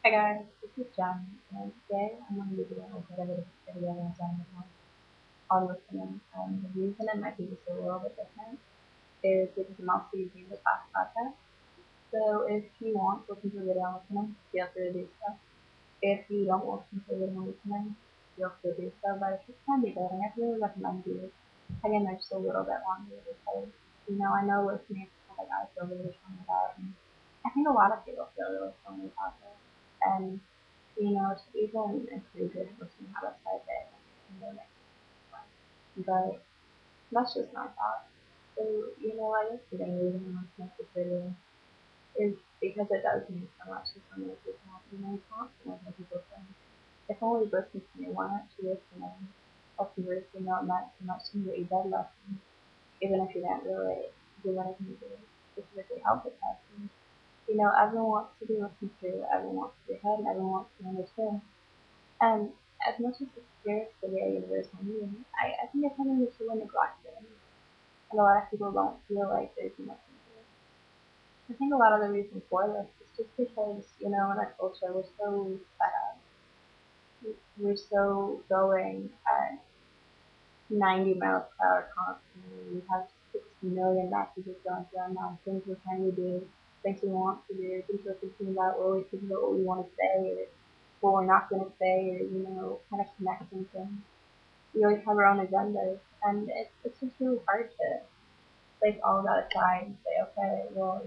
Hi guys, this is Jen, and today I'm going to be doing a bit of a video on listening. The reason it might be just a little bit different is because I'm also using the class podcast. So if you want to listen to a video on listening, feel free to do so. If you don't want to listen to a video on listening, feel free to do so. But if it's going to be good, I really recommend you hanging there just a little bit longer because, I know listening is something I feel really strongly about. And I think a lot of people feel really strongly about this. And it's even improve your listening habits by a bit and then make it fun. But that's just my thought. So, I guess the main reason I want to make this video is because it does mean so much to so many people. You talk to other people say, if only listen to me, why aren't you listening? Of course, it meant so much to me that you did listen, even if you didn't really do anything to specifically help the person. Everyone wants to be listened to, everyone wants to be heard, and everyone wants to be understood. And as much as it's scarce to be a universal need, I think it's something that's really neglected. And a lot of people don't feel like there's enough need. I think a lot of the reason for this is just because, in our culture, we're so fed up. We're so going at 90 miles per hour constantly. We have 60 million messages going through our minds, things we're trying to do, things we want to do, things we're thinking about, or we think about what we want to say, or what we're not going to say, or, kind of connecting things. We always have our own agendas, and it's just really hard to place all of that aside and say, okay, well,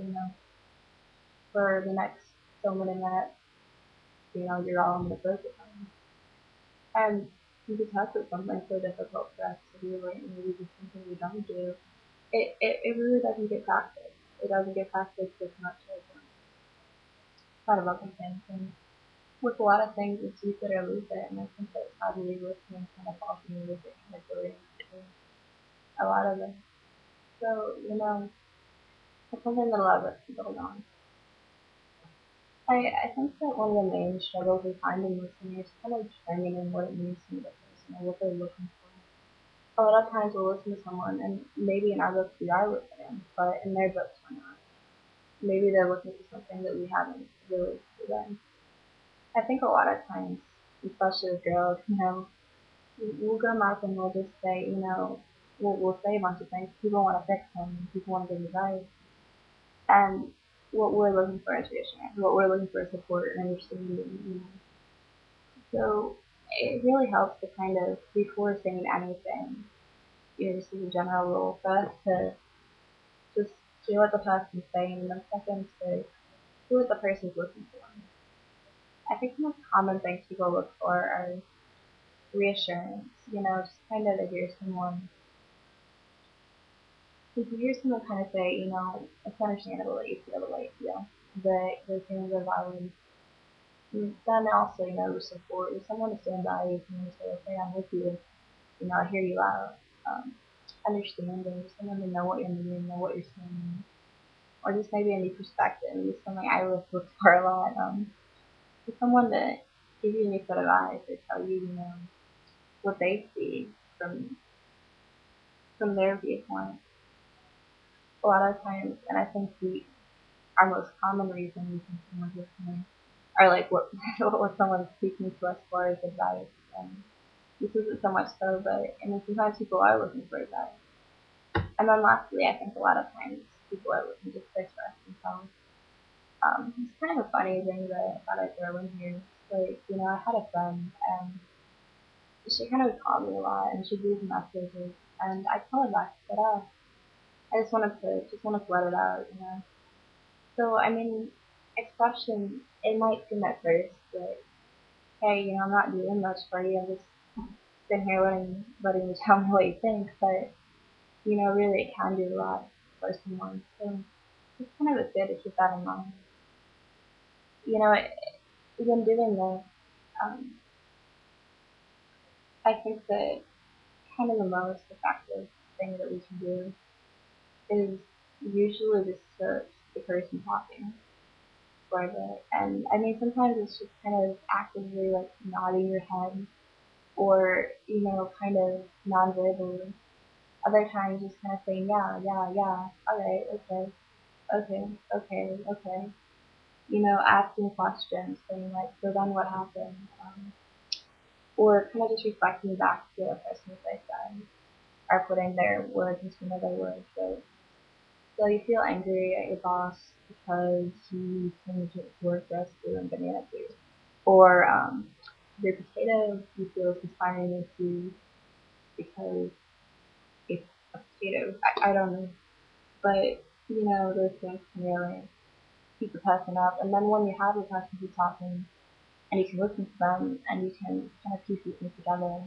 for the next so many minutes, you're all I'm going to focus on. And because it's something so difficult for us to do, or maybe just something we don't do, it really doesn't get practiced. It doesn't get practiced as much as a lot of other things. And with a lot of things, it's use it or lose it, and I think that's probably listening kind of falls in with it kind of going into a lot of them. So, it's something that a lot of us can build on. I think that one of the main struggles we find in listening is kind of determining what it means to the person or what they're looking for. A lot of times we'll listen to someone and maybe in our books we are listening, but in their books we're not. Maybe they're looking for something that we haven't really given. I think a lot of times, especially with girls, we'll come up and we'll just say, we'll say a bunch of things. People want to fix them, people want to give advice. And what we're looking for is reassurance. What we're looking for is support and understanding. So it really helps to kind of, before saying anything, just as a general rule, for us to just hear what the person's saying and then second to see what the person's looking for. I think the most common things people look for are reassurance, just kind of to hear someone, if you hear someone kind of say, it's understandable that you feel the way you feel, that your feelings are valid. Then also, support, you're someone to stand by you, someone to say, okay, I'm with you, I hear you out. Understanding, just someone to know what you're doing, know what you're saying, or just maybe a new perspective. It's something I look for a lot. Just someone to give you a new set of eyes or tell you, what they see from their viewpoint. A lot of times, and I think our most common reason we think someone's listening are like what what someone's speaking to us for is advice. And this isn't so much so, but sometimes people are looking for advice. And then lastly, I think a lot of times people are looking just to express themselves. It's kind of a funny thing that I thought I'd throw in here. Like, I had a friend and she kind of called me a lot and she'd leave messages and I tell her back, but I just wanted to let it out. So I mean, expression it might seem at first like, hey, I'm not doing much for you. I'm just sitting here letting you tell me what you think, but really it can do a lot for someone. So it's kind of good to keep that in mind. When doing this, um, I think that kind of the most effective thing that we can do is usually just to the person talking for a bit. And I mean, sometimes it's just kind of actively like nodding your head or, kind of non-verbally. Other times just kind of saying, yeah, yeah, yeah, all right, okay, okay, okay, okay. asking questions, saying like, so then what happened? Or kind of just reflecting back to the person as I said, or putting their words into another word. So you feel angry at your boss because he couldn't get work for us to and banana food. Or your potato you feel is inspiring you because it's a potato. I don't know. But, those things can really keep the person up. And then when you have a person who's talking and you can listen to them and you can kind of piece these things together,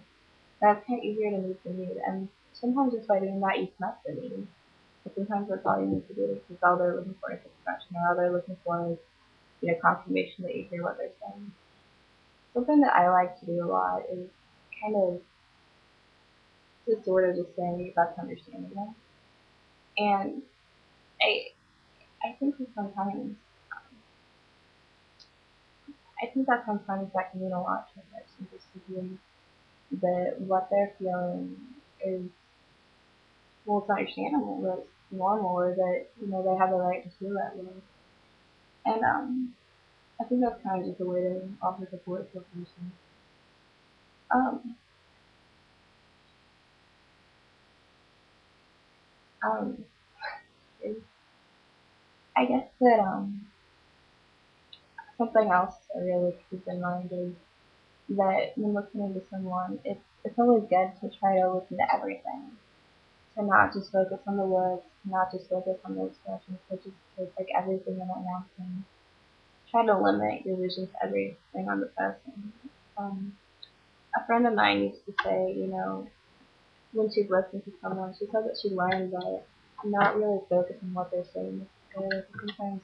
that's kind of easier to meet the need. And sometimes just by doing that, you connect the need. But sometimes that's all you need to do because all they're looking for is expression or all they're looking for is, confirmation that you hear what they're saying. Something that I like to do a lot is kind of just sort of just say that's understandable. And I I think that sometimes that can mean a lot to a person just to hear that what they're feeling is well it's understandable, that it's normal or that, they have the right to feel that way. And I think that's kind of just a way to offer support to a person. Um, um, I guess that something else I really keep in mind is that when listening to someone, it's always good to try to listen to everything, to not just focus on the words, to not just focus on the expressions, but just take like everything in at once and try to limit your vision to everything on the person. Um, a friend of mine used to say, when she'd listened to someone, she said that she learned that not really focus on what they're saying is good. Sometimes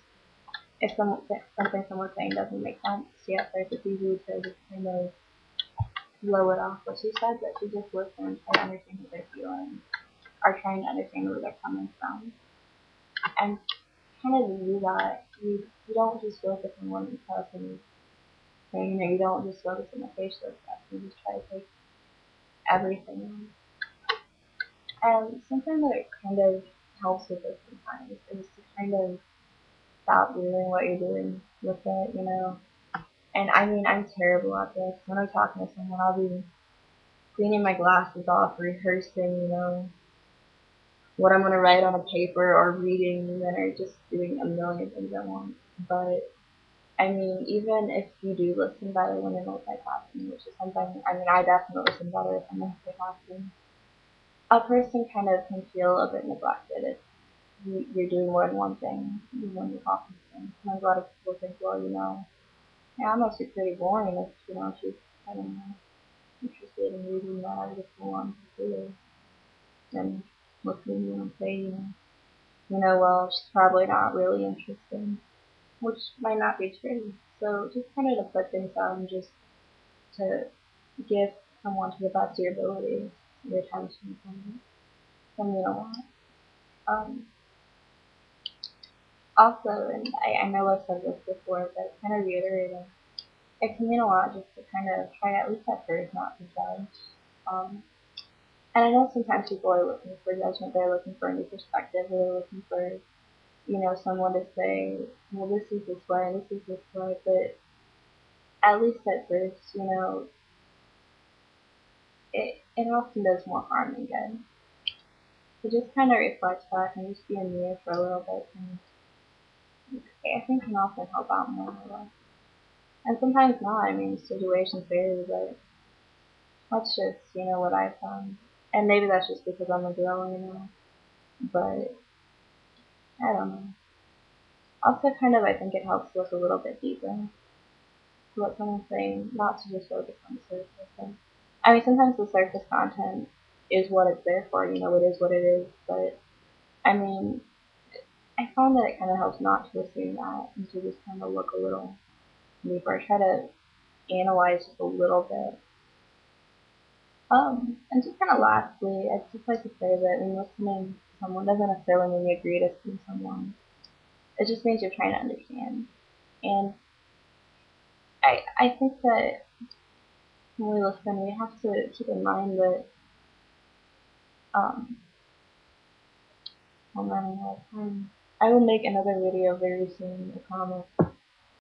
if something someone's saying doesn't make sense, she at first it's easy to just kind of blow it off. But she said that she just listened, try to understand what they're feeling, or trying to understand where they're coming from. And kind of to do that, you don't just focus on one person's thing, you don't just focus on the facial expression, you just try to take everything in. And something that kind of helps with this sometimes is to kind of stop doing what you're doing with it. And I mean, I'm terrible at this. When I'm talking to someone, I'll be cleaning my glasses off, rehearsing, what I'm going to write on a paper or reading, and then or just doing a million things at once. But I mean, even if you do listen better when you're multitasking, which is something, I mean, I definitely listen better if I'm multitasking. A person kind of can feel a bit neglected if you're doing more than one thing when you're talking to them. Sometimes a lot of people think, well, yeah, I'm actually pretty boring if, she's, I don't know, interested in reading that. I just go on to do it and listening to them say, well, she's probably not really interested, which might not be true. So just kind of to put things out and just to give someone to the best of your ability, your attention can mean a lot. Um, Also, and I know I've said this before, but kind of reiterating, it can mean a lot just to kind of try at least at first not to judge. Um, and I know sometimes people are looking for judgment, they're looking for a new perspective, or they're looking for, someone to say, well, this is this way, this is this way, but at least at first, it often does more harm than good. So just kind of reflect back and just be in mirror for a little bit, and I think can often help out more or less. And sometimes not. I mean, situations vary, but that's just, what I found. And maybe that's just because I'm a girl, but I don't know. Also, kind of, I think it helps to look a little bit deeper to what someone's saying, not to just focus on the surface. And, I mean, sometimes the surface content is what it's there for, it is what it is, but I mean, I found that it kind of helps not to assume that and to just kind of look a little deeper, try to analyze just a little bit. And just kind of lastly, I'd just like to say that when listening to someone doesn't necessarily mean you agree to see someone. It just means you're trying to understand. And I think that when we listen, we have to keep in mind that um, I'm running out of time. I will make another video very soon, I promise.